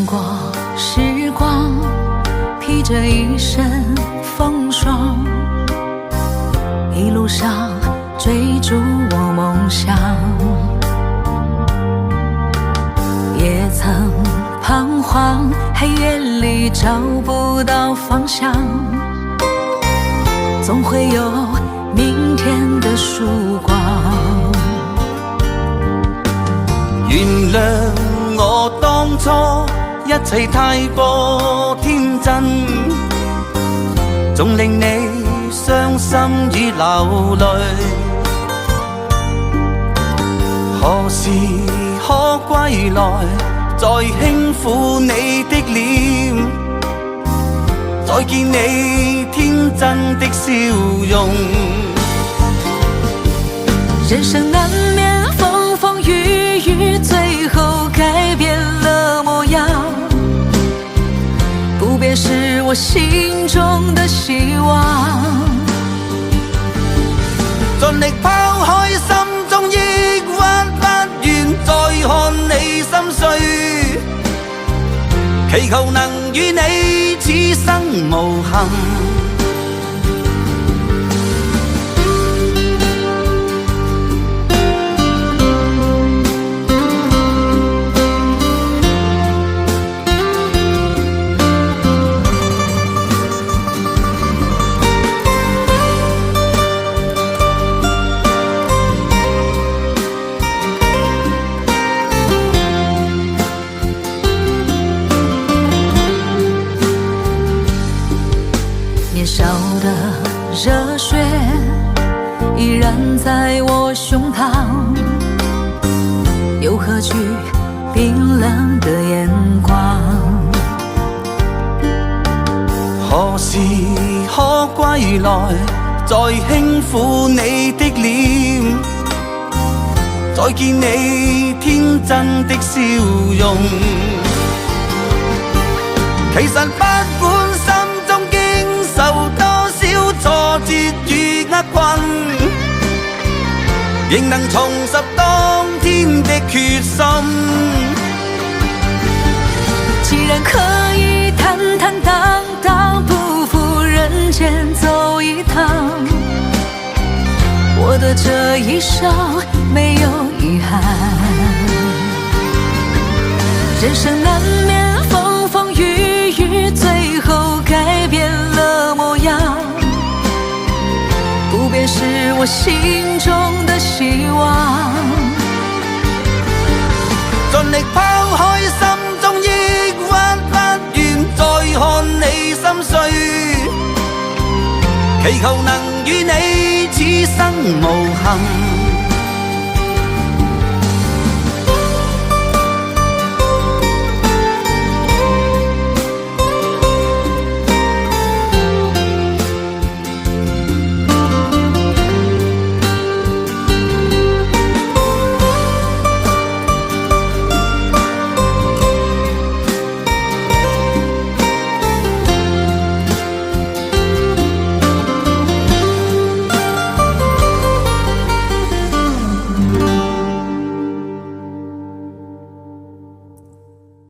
过时光，披着一身风霜，一路上追逐我梦想，也曾彷徨，黑夜里找不到方向，总会有明天的曙光。原谅我當初一切太過天真，總令你傷心與流淚。何時可歸來，再輕撫你的臉，再見你天真的笑容。人生難免風風雨雨，最後改變了模樣，不變是我心中的希望。盡力拋開心中抑鬱，不願再看你心碎，祈求能與你此生無憾。年少的熱血依然在我胸膛，又何懼冰冷的眼光。何時可歸來，再輕撫你的臉，再見你天真的笑容。其實不管心中經受多少挫折與厄困，仍能重拾當天的決心。既然可以坦坦蕩蕩，不負人間走一趟，我的這一生沒有遺憾。人生難免風風雨雨，最後改變了模樣，不變是我心中的希望。盡力拋開心中抑鬱，不願再看你心碎，祈求能與你此生無憾。